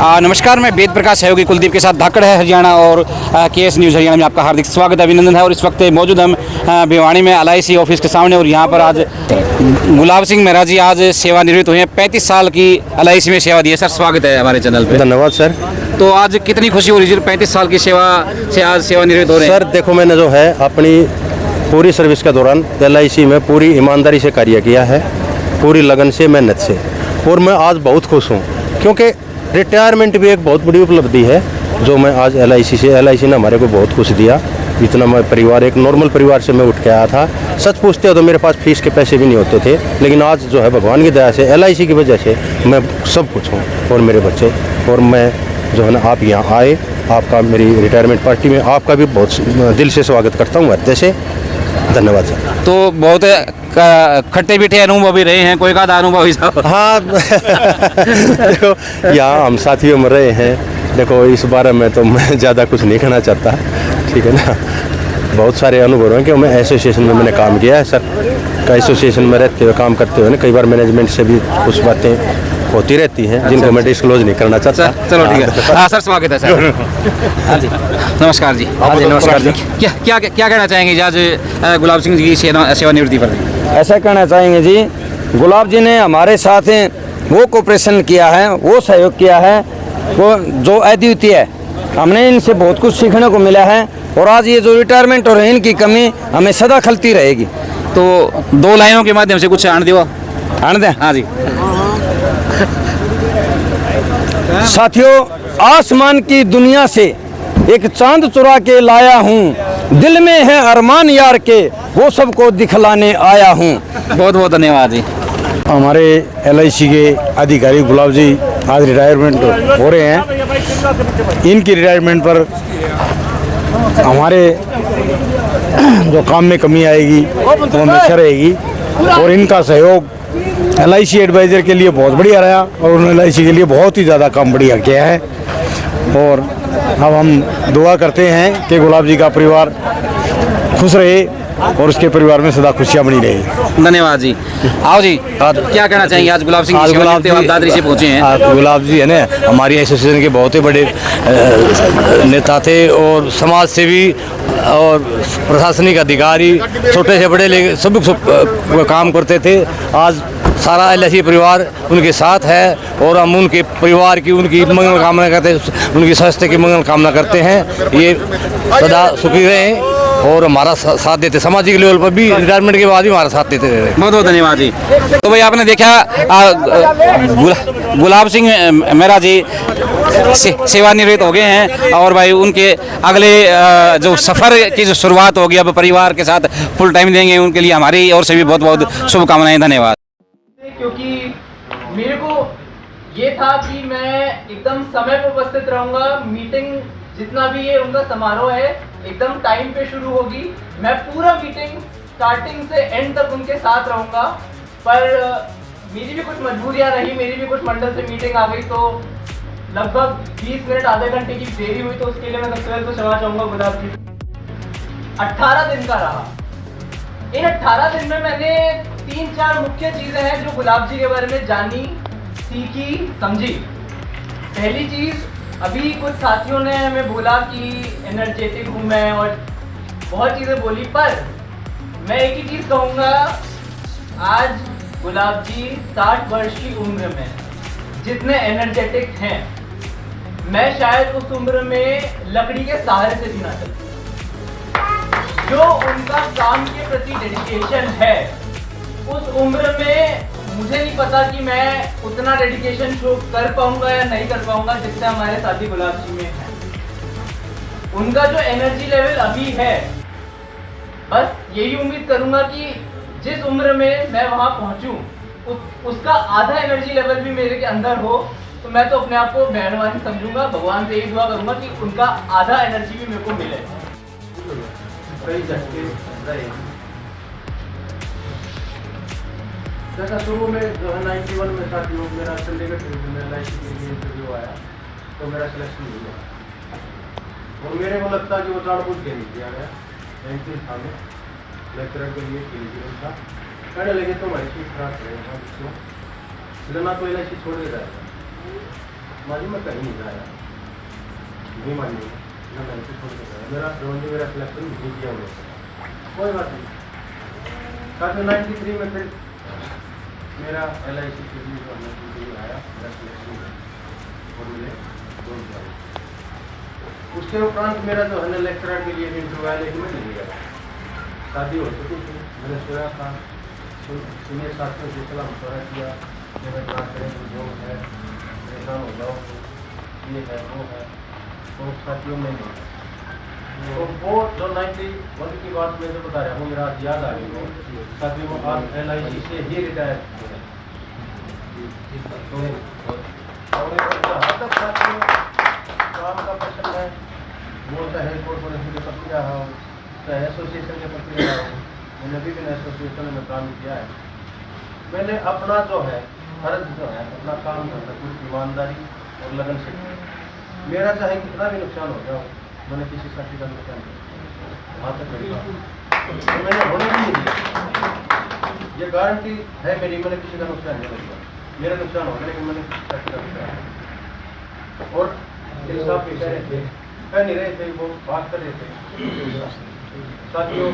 नमस्कार, मैं वेद प्रकाश सहयोगी कुलदीप के साथ धाकड़ है हरियाणा और केएस न्यूज़ हरियाणा में आपका हार्दिक स्वागत अभिनंदन है। और इस वक्त मौजूद हम भिवानी में LIC ऑफिस के सामने, और यहाँ पर आज गुलाब सिंह मेहरा जी आज सेवानिवृत्त हुए हैं। 35 साल की LIC में सेवा दी है। सर, स्वागत है हमारे चैनल पे। धन्यवाद सर। तो आज कितनी खुशी हो रही है 35 साल की सेवा से आज सेवानिवृत्त हो रहे हैं? सर देखो, मैंने जो है अपनी पूरी सर्विस के दौरान LIC में पूरी ईमानदारी से कार्य किया है, पूरी लगन से, मेहनत से, और मैं आज बहुत खुश हूँ क्योंकि रिटायरमेंट भी एक बहुत बड़ी उपलब्धि है जो मैं आज LIC ने हमारे को बहुत कुछ दिया। इतना मैं परिवार, एक नॉर्मल परिवार से मैं उठ के आया था। सच पूछते हो तो मेरे पास फीस के पैसे भी नहीं होते थे, लेकिन आज जो है भगवान की दया से LIC की वजह से मैं सब कुछ हूँ और मेरे बच्चे। और मैं जो है ना, आप यहाँ आए, आपका मेरी रिटायरमेंट पार्टी में आपका भी बहुत दिल से स्वागत करता हूँ हृदय से। धन्यवाद सर। तो बहुत खट्टे मीठे अनुभव भी रहे हैं, कोई का अनुभव ही साहब? हाँ देखो, यहाँ हम साथियों में रहे हैं। देखो, इस बारे में तो मैं ज़्यादा कुछ नहीं कहना चाहता, ठीक है ना। बहुत सारे अनुभव हैं कि मैं एसोसिएशन में मैंने काम किया है सर। का एसोसिएशन में रहते हुए, काम करते हुए ना, कई बार मैनेजमेंट से भी कुछ बातें होती रहती हैं जिनको मैं डिस्क्लोज नहीं करना चाहता। चलो ठीक है। हाँ सर, स्वागत है सर। हाँ जी, नमस्कार जी। हाँ जी, नमस्कार जी। क्या कहना चाहेंगे आज गुलाब सिंह जी की सेवानिवृत्ति पर? ऐसा कहना चाहेंगे जी, गुलाब जी ने हमारे साथ वो कोऑपरेशन किया है, वो सहयोग किया है, वो जो अद्वितीय है। हमने इनसे बहुत कुछ सीखने को मिला है, और आज ये जो रिटायरमेंट और इनकी कमी हमें सदा खलती रहेगी। तो 2 लाइनों के माध्यम से कुछ आन दो। आन दें? हाँ जी। साथियों, आसमान की दुनिया से एक चांद चुरा के लाया हूँ, दिल में है अरमान यार के, वो सबको दिखलाने आया हूँ। बहुत बहुत धन्यवाद जी। हमारे LIC के अधिकारी गुलाब जी आज रिटायरमेंट हो रहे हैं। इनकी रिटायरमेंट पर हमारे जो काम में कमी आएगी वो हमेशा रहेगी, और इनका सहयोग LIC एडवाइज़र के लिए बहुत बढ़िया रहा, और उन्होंने LIC के लिए बहुत ही ज़्यादा काम बढ़िया किया है। और अब हम दुआ करते हैं कि गुलाब जी का परिवार खुश रहे और उसके परिवार में सदा खुशियाँ बनी रहे। धन्यवाद जी। आओ जी, क्या कहना चाहेंगे आज गुलाब सिंह जी दादरी से पहुँचे हैं? गुलाब जी है ना, हमारी एसोसिएशन के बहुत ही बड़े नेता थे, और समाज सेवी और प्रशासनिक अधिकारी, छोटे से बड़े लेके सब काम करते थे। आज सारा LIC परिवार उनके साथ है, और हम उनके परिवार की, उनकी मंगल कामना करते हैं, उनकी स्वास्थ्य की मंगल कामना करते हैं। ये सदा सुखी रहें और हमारा साथ देते, सामाजिक लेवल पर भी रिटायरमेंट के बाद भी हमारा साथ देते रहे। बहुत बहुत धन्यवाद जी। तो भाई, आपने देखा गुलाब सिंह मेहरा जी सेवानिवृत्त हो गए हैं, और भाई उनके अगले जो सफ़र की जो शुरुआत होगी, अब परिवार के साथ फुल टाइम देंगे, उनके लिए हमारी ओर से भी बहुत बहुत शुभकामनाएं। धन्यवाद। क्योंकि मेरे को ये था कि मैं एकदम समय पर उपस्थित रहूंगा। मीटिंग जितना भी ये उनका समारोह है एकदम टाइम पे शुरू होगी। मैं पूरा मीटिंग स्टार्टिंग से एंड तक उनके साथ रहूंगा। पर मेरी भी कुछ मजबूरियां रही, मेरी भी कुछ मंडल से मीटिंग आ गई, तो लगभग 20 मिनट आधे घंटे की देरी हुई। तो उसके लिए मैं सबसे पहले तो क्षमा चाहूँगा गुलाब जी। 18 दिन का रहा। इन 18 दिन में मैंने 3-4 मुख्य चीज़ें हैं जो गुलाब जी के बारे में जानी, सीखी, समझी। पहली चीज़, अभी कुछ साथियों ने हमें बोला कि एनर्जेटिक हूँ मैं, और बहुत चीज़ें बोली, पर मैं एक ही चीज़ कहूँगा, आज गुलाब जी 60 वर्ष की उम्र में जितने एनर्जेटिक हैं, मैं शायद उस उम्र में लकड़ी के सहारे से भी ना चलूँ। जो उनका काम के प्रति डेडिकेशन है, उस उम्र में मुझे नहीं पता कि मैं उतना डेडिकेशन शो कर पाऊंगा या नहीं कर पाऊंगा जितना हमारे साथी गुलाब जी में है। उनका जो एनर्जी लेवल अभी है, बस यही उम्मीद करूंगा कि जिस उम्र में मैं वहां पहुंचूं, उसका आधा एनर्जी लेवल भी मेरे के अंदर हो, तो मैं तो अपने आप को मेहरबानी समझूंगा। भगवान से यही दुआ करूंगा कि उनका आधा एनर्जी भी मेरे को मिले। कई झटके रहे, जैसा शुरू में जो है 91 में साथी लोग, मेरा चंडीगढ़ में LIC के लिए इंटरव्यू आया, तो मेरा सिलेक्शन हुआ, और मेरे को लगता है कि वो जानबूझ के नहीं किया गया। 19 था में लेक्चरर के लिए एलिजिबल था, कहने लगे तो हमारी सीट खराब करेगा, लेना तो LIC छोड़ के जाएगा। माली मैं कहीं नहीं जाया, नहीं मानी ना मैंने कुछ छोड़ के जाया, मेरा सिलेक्शन नहीं किया उन्होंने, कोई बात नहीं। साथ में 93 में फिर मेरा LIC के लिए आया, मेरा सिलेक्शन और मिले 2 रुपये। उसके उपरांत मेरा जो है लेक्चरर के लिए इंटरव्यू आया, लेकिन मैं नहीं गया, शादी हो चुकी थी, मैंने सोया था, सीनियर साथियों से सलाह मशवरा किया कि मैं क्या करें, जो है परेशान हो जाओ, ये है वो है, तो साथियों में नहीं। तो वो जो 91 की बात मैं जो बता रहा हूँ, मेरा आज याद आ गई वो साथियों को, आज LIC से ही रिटायर हुए। तो जहाँ तक साथियों काम का प्रश्न है, वो चाहे कॉर्पोरेशन की प्रक्रिया हो, चाहे एसोसिएशन की प्रक्रिया हो, मैंने विभिन्न एसोसिएशन में काम किया है। मैंने अपना जो है फर्ज जो है, अपना काम जो है पूरी ईमानदारी और लगन से किया। मेरा चाहे कितना भी नुकसान हो जाओ, मैंने किसी साथी का नुकसान नहीं, वहाँ तक मेरी बात तो मैंने होने भी नहीं दिया। ये गारंटी है मेरी, मैंने किसी का नुकसान नहीं किया, मेरा नुकसान हो गया लेकिन मैंने किसी साथी का नुकसान। और दिल साहब भी कह रहे थे, कह नहीं रहे थे, वो बात कर रहे थे साथियों,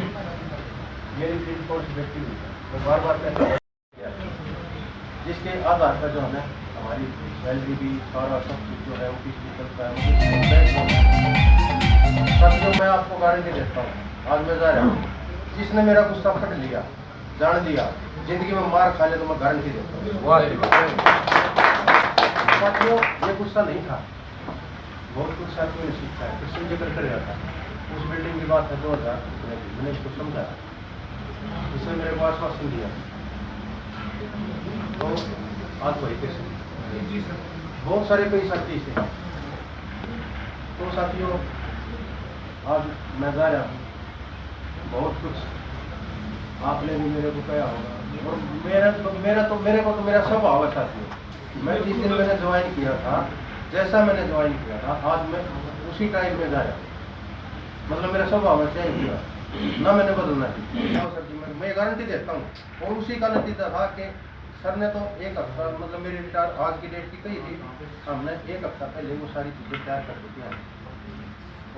मेरी फील्ड फोर्स व्यक्ति वो बार बार कहते हैं, जिसके आधार पर जो है हमारी सैलरी भी सारा सब कुछ जो है वो किसी चलता है। साथियों मैं आपको गारंटी देता हूँ, आज मैं जा रहा हूँ, जिसने मेरा गुस्सा फट लिया, जान लिया, जिंदगी में मार खा ले, तो मैं गारंटी देता हूँ। साथियों ये गुस्सा नहीं था, बहुत कुछ साथियों ने सीखा है, इससे जिक्र कर रहा था। उस बिल्डिंग की बात है 2000, मैंने इसको समझा, इसने मेरे को आश्वासन दिया, तो आज वही कैसे बहुत सारे कई साथी से। तो साथियों आज मैं जा रहा हूँ, बहुत कुछ आपने भी मेरे को कहा होगा, और मेरे को तो मेरा स्वभाव है साथियों। मैं जिस दिन मैंने ज्वाइन किया था, जैसा मैंने ज्वाइन किया था, आज मैं उसी टाइम में जा रहा हूँ, मतलब मेरा स्वभाव है चेंज किया ना, मैंने बदलना चाहिए सर जी, मैं गारंटी देता हूँ। और उसी का नतीजा था कि सर ने तो 1 हफ्ता, मतलब मेरी रिटायर आज की डेट की कही थी, हमने 1 हफ्ता पहले वो सारी चीज़ें तैयार कर दी थी,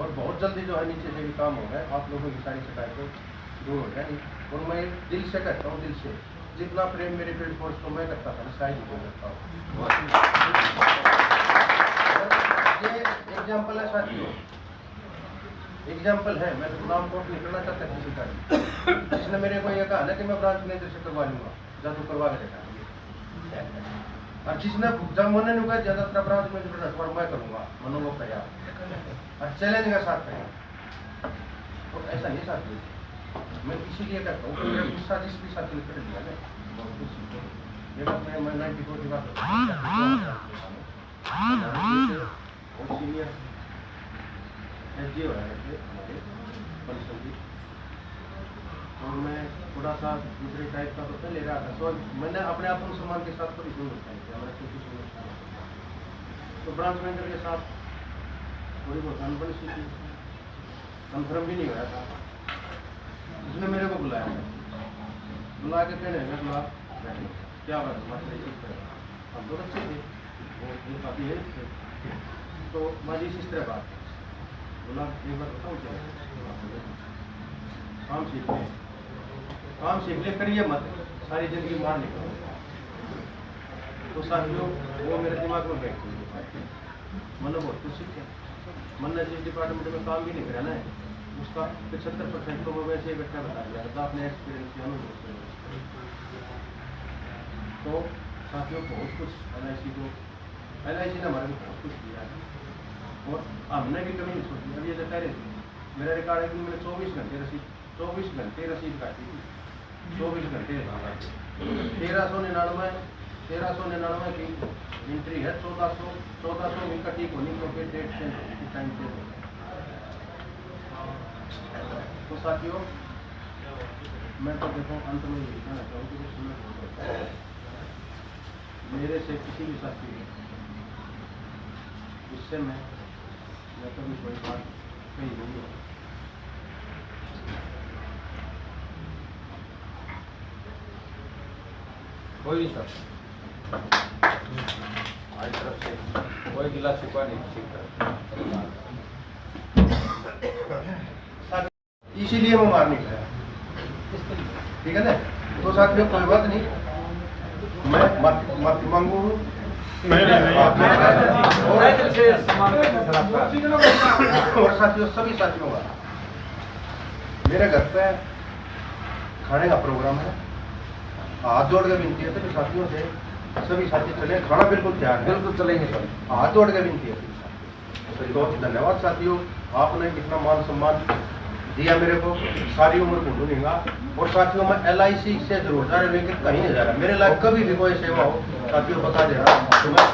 और बहुत जल्दी जो है नीचे से भी काम हो गया, आप लोगों की सारी शिकायतें दूर हो जाएंगी। और मैं दिल से कहता हूँ, दिल से, जितना प्रेम मेरे फील्ड फोर्स को मैं करता था, शायद ही करता हूँ। ये एग्जाम्पल है साथियों, एग्जाम्पल है, मैं नाम कोट नहीं करना चाहता किसी का, जिसने मेरे को ये कहा ना कि मैं ब्रांच मैनेजर से करवा लूँगा, जब करवा के देखा, और जिसने जब मैंने नहीं कहा ज़्यादातर ब्रांच मैनेजर मैं करूँगा, मनो वो कहा और चैलेंज के साथ कहा, तो ऐसा नहीं साथी, मैं इसीलिए कहता हूँ कि मेरा गुस्सा जिस भी साथी ने कर दिया ना, बहुत कुछ सीखो। ये बात मैं 94 की बात और सीनियर SGO रहे थे हमारे परिषद जी, और मैं थोड़ा सा दूसरे टाइप का तो पहले रहा था, तो मैंने अपने आप को सम्मान के साथ थोड़ी दूर रखा है, हमारे छोटी समस्या, तो ब्रांच मैनेजर के साथ थोड़ी बहुत अनबन सी थी, कन्फर्म भी नहीं हुआ था। उसने मेरे को बुलाया, बुला के कहने लगा आप क्या बात हमारे हम तो अच्छे थे, वो काफ़ी है थे, तो माजी इस तरह बात बोला, एक बार बताओ क्या काम सीख ले, काम सीख ले, करिए मत, सारी जिंदगी मार निकलो। तो साथियों वो मेरे दिमाग में बैठ गई, मतलब बहुत कुछ सीखे, मैंने जिस डिपार्टमेंट में काम भी नहीं करा ना, उसका 75% तो वो वैसे इकट्ठा बता दिया था अपने एक्सपीरियंस के अनुभव। तो साथियों बहुत कुछ LIC ने हमारे को बहुत कुछ दिया है, और हमने भी कभी नहीं सोची। अभी ये कह रहे थे, मेरा रिकॉर्ड है कि मैंने 24 घंटे रसीद काटी थी, 24 घंटे 1399 की एंट्री है, 1400 में कटी होनी क्योंकि डेट चेंज होगी, टाइम चेंज हो गया। तो साथियों मैं तो देखो अंत में ये कहना चाहूँ कि समय बहुत होता है, मेरे से किसी भी साथी उससे मैं कभी कोई बात कही नहीं है। कोई नहीं सर, हमारी तरफ से इसीलिए मैं मार नहीं खाया, ठीक है ना। तो साथियों कोई बात नहीं, मैं माफी मांगू हूँ। और साथियों, सभी साथियों का मेरे घर पे खाने का प्रोग्राम है, हाथ जोड़ के विनती है सभी साथियों से, सभी साथी चले, खाना बिल्कुल तैयार है, बिल्कुल चलेंगे सर, हाथ जोड़ के विनती है। तो धन्यवाद साथियों, आपने इतना मान सम्मान दिया मेरे को, सारी उम्र को ढूंढूंगा। और साथियों मैं LIC से जरूर जा रहा, लेकिन कहीं नहीं जा रहा, मेरे लायक कभी भी कोई सेवा हो साथियों बता देना, तो मैं